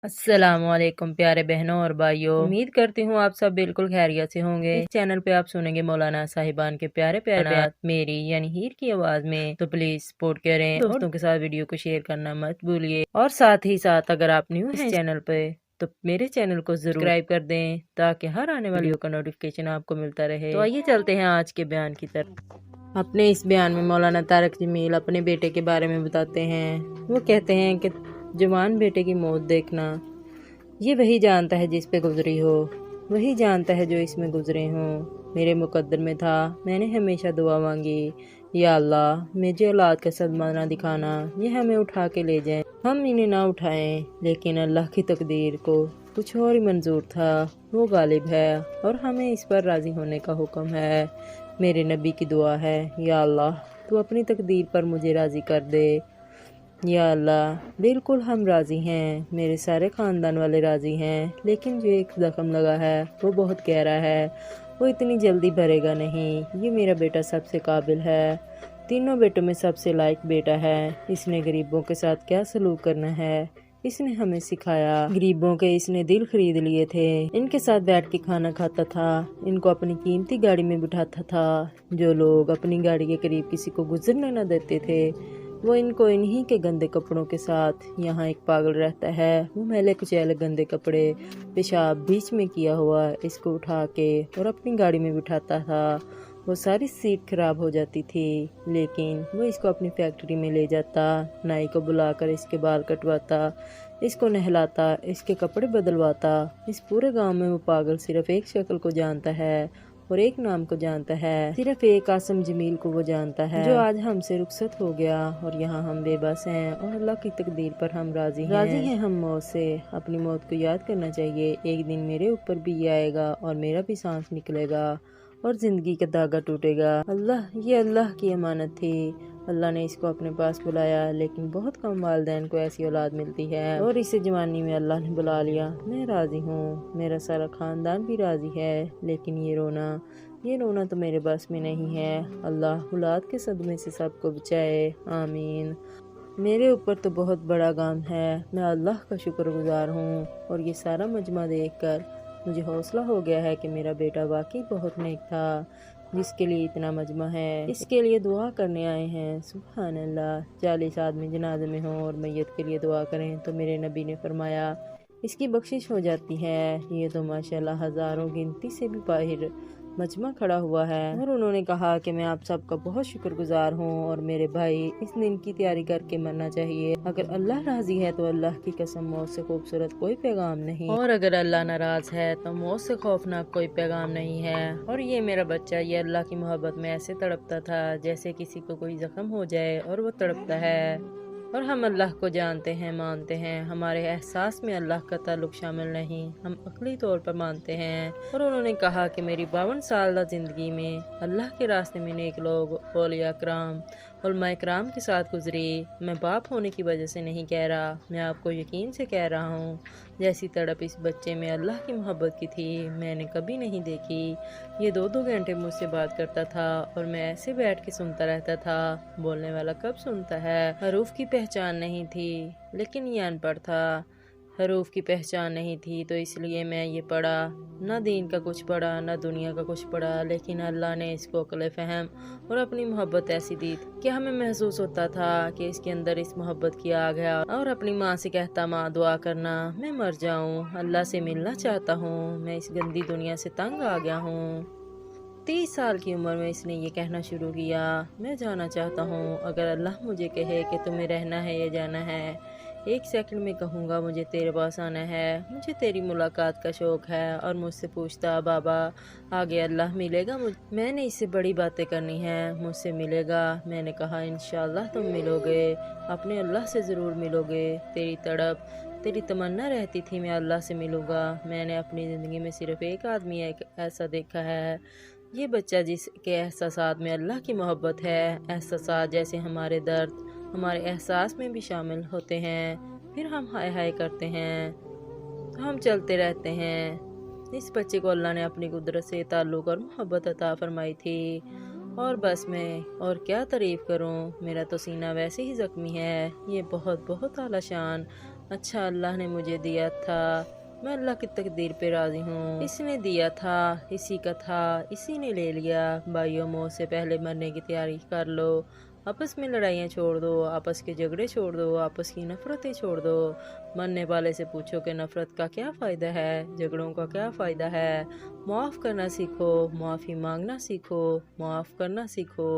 अस्सलाम वालेकुम प्यारे बहनों और भाइयों, उम्मीद करती हूँ आप सब बिल्कुल खैरियत से होंगे। इस चैनल पे आप सुनेंगे मौलाना साहिबान के प्यारे प्यारे बयान मेरी यानी हीर की आवाज में। तो प्लीज सपोर्ट करें, दोस्तों के साथ वीडियो को शेयर करना मत भूलिए। और साथ ही साथ अगर आप न्यू हैं इस चैनल पे तो मेरे चैनल को जरूर सब्सक्राइब कर दें ताकि हर आने वाली वीडियो का नोटिफिकेशन आपको मिलता रहे। तो आइए चलते हैं आज के बयान की तरफ। अपने इस बयान में मौलाना तारक जमील अपने बेटे के बारे में बताते हैं। वो कहते हैं कि जवान बेटे की मौत देखना ये वही जानता है जिस पे गुजरी हो, वही जानता है जो इसमें गुजरे हों। मेरे मुकद्दर में था, मैंने हमेशा दुआ मांगी, या अल्लाह मुझे औलाद का सदमा ना दिखाना, ये हमें उठा के ले जाएं, हम इन्हें ना उठाएं। लेकिन अल्लाह की तकदीर को कुछ और ही मंजूर था। वो गालिब है और हमें इस पर राजी होने का हुक्म है। मेरे नबी की दुआ है, या अल्लाह तू अपनी तकदीर पर मुझे राजी कर दे। या अल्लाह बिल्कुल हम राज़ी हैं, मेरे सारे ख़ानदान वाले राज़ी हैं, लेकिन जो एक ज़ख्म लगा है वो बहुत गहरा है, वो इतनी जल्दी भरेगा नहीं। ये मेरा बेटा सबसे काबिल है, तीनों बेटों में सबसे लायक बेटा है। इसने गरीबों के साथ क्या सलूक करना है इसने हमें सिखाया। गरीबों के इसने दिल खरीद लिए थे, इनके साथ बैठ के खाना खाता था, इनको अपनी कीमती गाड़ी में बिठाता था। जो लोग अपनी गाड़ी के करीब किसी को गुजरने न देते थे वो इनको इन्हीं के गंदे कपड़ों के साथ। यहाँ एक पागल रहता है, वो मैले कुचैले गंदे कपड़े पेशाब बीच में किया हुआ इसको उठा के और अपनी गाड़ी में बिठाता था। वो सारी सीट खराब हो जाती थी, लेकिन वो इसको अपनी फैक्ट्री में ले जाता, नाई को बुलाकर इसके बाल कटवाता, इसको नहलाता, इसके कपड़े बदलवाता। इस पूरे गांव में वो पागल सिर्फ एक शक्ल को जानता है और एक नाम को जानता है, सिर्फ एक आसम जमील को वो जानता है, जो आज हमसे रुखसत हो गया और यहाँ हम बेबस हैं और अल्लाह की तकदीर पर हम राजी हैं हम मौत से। अपनी मौत को याद करना चाहिए, एक दिन मेरे ऊपर भी ये आएगा और मेरा भी सांस निकलेगा और जिंदगी का धागा टूटेगा। ये अल्लाह की अमानत थी। अल्लाह ने इसको अपने पास बुलाया, लेकिन बहुत कम वालिदैन को ऐसी औलाद मिलती है और इसे जवानी में अल्लाह ने बुला लिया। मैं राजी हूँ, मेरा सारा खानदान भी राजी है, लेकिन ये रोना तो मेरे बस में नहीं है। अल्लाह औलाद के सदमे से सबको बचाए, आमीन। मेरे ऊपर तो बहुत बड़ा गम है, मैं अल्लाह का शुक्रगुजार हूँ और ये सारा मजमा देखकर मुझे हौसला हो गया है कि मेरा बेटा वाकई बहुत नेक था, जिसके लिए इतना मजमा है। इसके लिए दुआ करने आए हैं। सुभान अल्लाह। 40 आदमी जनाजे में हों और मैयत के लिए दुआ करें तो मेरे नबी ने फरमाया इसकी बख्शिश हो जाती है। ये तो माशाल्लाह हज़ारों गिनती से भी बाहर मजमा खड़ा हुआ है। और उन्होंने कहा कि मैं आप सबका बहुत शुक्रगुजार हूँ और मेरे भाई इस दिन की तैयारी करके मरना चाहिए। अगर अल्लाह राजी है तो अल्लाह की कसम मौत से खूबसूरत कोई पैगाम नहीं, और अगर अल्लाह नाराज है तो मौत से खौफनाक कोई पैगाम नहीं है। और ये मेरा बच्चा ये अल्लाह की मोहब्बत में ऐसे तड़पता था जैसे किसी को कोई जख्म हो जाए और वो तड़पता है। और हम अल्लाह को जानते हैं, मानते हैं, हमारे एहसास में अल्लाह का ताल्लुक शामिल नहीं, हम अक्ली तौर पर मानते हैं। और उन्होंने कहा कि मेरी 52 साल ज़िंदगी में अल्लाह के रास्ते में नेक लोग औलिया कराम उलमाए कराम के साथ गुजरी। मैं बाप होने की वजह से नहीं कह रहा, मैं आपको यकीन से कह रहा हूँ, जैसी तड़प इस बच्चे में अल्लाह की मोहब्बत की थी मैंने कभी नहीं देखी। ये 2-2 घंटे मुझसे बात करता था और मैं ऐसे बैठ के सुनता रहता था। बोलने वाला कब सुनता है। हरूफ की पहचान नहीं थी, लेकिन ये अनपढ़ था। हरूफ की पहचान नहीं थी तो इसलिए मैं ये पढ़ा, ना दीन का कुछ पढ़ा ना दुनिया का कुछ पढ़ा, लेकिन अल्लाह ने इसको अक्ल फहम और अपनी मोहब्बत ऐसी दी कि हमें महसूस होता था कि इसके अंदर इस मोहब्बत की आग है। और अपनी माँ से कहता, माँ दुआ करना मैं मर जाऊँ, अल्लाह से मिलना चाहता हूँ, मैं इस गंदी दुनिया से तंग आ गया हूँ। 30 साल की उम्र में इसने ये कहना शुरू किया, मैं जाना चाहता हूँ, अगर अल्लाह मुझे कहे कि तुम्हें रहना है या जाना है, 1 सेकंड में कहूँगा मुझे तेरे पास आना है, मुझे तेरी मुलाकात का शौक़ है। और मुझसे पूछता, बाबा आगे अल्लाह मिलेगा मुझे? मैंने इससे बड़ी बातें करनी है, मुझसे मिलेगा? मैंने कहा इंशाअल्लाह तुम मिलोगे, अपने अल्लाह से ज़रूर मिलोगे। तेरी तड़प तेरी तमन्ना रहती थी मैं अल्लाह से मिलूँगा। मैंने अपनी ज़िंदगी में सिर्फ़ एक आदमी ऐसा देखा है, ये बच्चा जिसके एहसासात में अल्लाह की मोहब्बत है। एहसासात जैसे हमारे दर्द हमारे एहसास में भी शामिल होते हैं, फिर हम हाय हाय करते हैं तो हम चलते रहते हैं। इस बच्चे को अल्लाह ने अपनी कुदरत से ताल्लुक़ और मोहब्बत अता फरमाई थी, और बस मैं और क्या तारीफ़ करूं, मेरा तो सीना वैसे ही ज़ख्मी है। ये बहुत बहुत आला शान अच्छा अल्लाह ने मुझे दिया था, मैं अल्लाह की तकदीर पे राजी हूँ। इसने दिया था, इसी का था, इसी ने ले लिया। भाइयों, मौत से पहले मरने की तैयारी कर लो। आपस में लड़ाइयाँ छोड़ दो, आपस के झगड़े छोड़ दो, आपस की नफरतें छोड़ दो। मरने वाले से पूछो कि नफरत का क्या फ़ायदा है, झगड़ों का क्या फ़ायदा है। माफ़ करना सीखो, माफ़ी मांगना सीखो, माफ़ करना सीखो।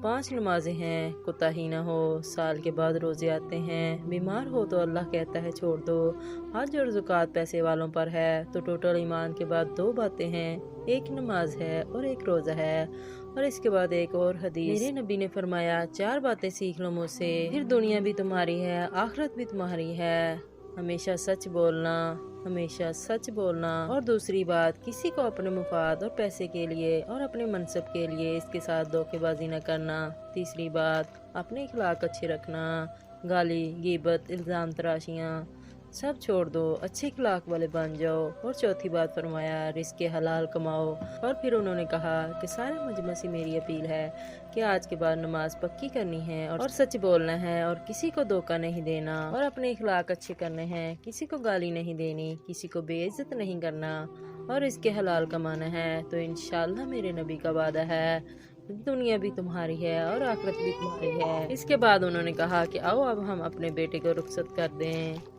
5 नमाजें हैं, कोताही ना हो। साल के बाद रोज़े आते हैं। बीमार हो तो अल्लाह कहता है छोड़ दो। हज और ज़कात पैसे वालों पर है। तो टोटल ईमान के बाद 2 बातें हैं, एक नमाज है और एक रोज़ा है। और इसके बाद एक और हदीस, मेरे नबी ने फरमाया 4 बातें सीख लो मुझसे, फिर दुनिया भी तुम्हारी है, आखिरत भी तुम्हारी है। हमेशा सच बोलना, हमेशा सच बोलना। और दूसरी बात, किसी को अपने मुफाद और पैसे के लिए और अपने मनसब के लिए इसके साथ धोखेबाजी न करना। तीसरी बात, अपने इखलाक अच्छे रखना, गाली, गीबत, इल्ज़ाम तराशियाँ सब छोड़ दो, अच्छे इखलाक वाले बन जाओ। और चौथी बात फरमाया, रिज़्क़ हलाल कमाओ। और फिर उन्होंने कहा कि सारे मजमा से मेरी अपील है कि आज के बाद नमाज पक्की करनी है और सच बोलना है और किसी को धोखा नहीं देना और अपने इखलाक अच्छे करने हैं, किसी को गाली नहीं देनी, किसी को बेइज्जत नहीं करना और इसके हलाल कमाना है। तो इंशाअल्लाह मेरे नबी का वादा है, दुनिया भी तुम्हारी है और आखिरत भी तुम्हारी है। इसके बाद उन्होंने कहा कि आओ अब हम अपने बेटे को रुखसत कर दें।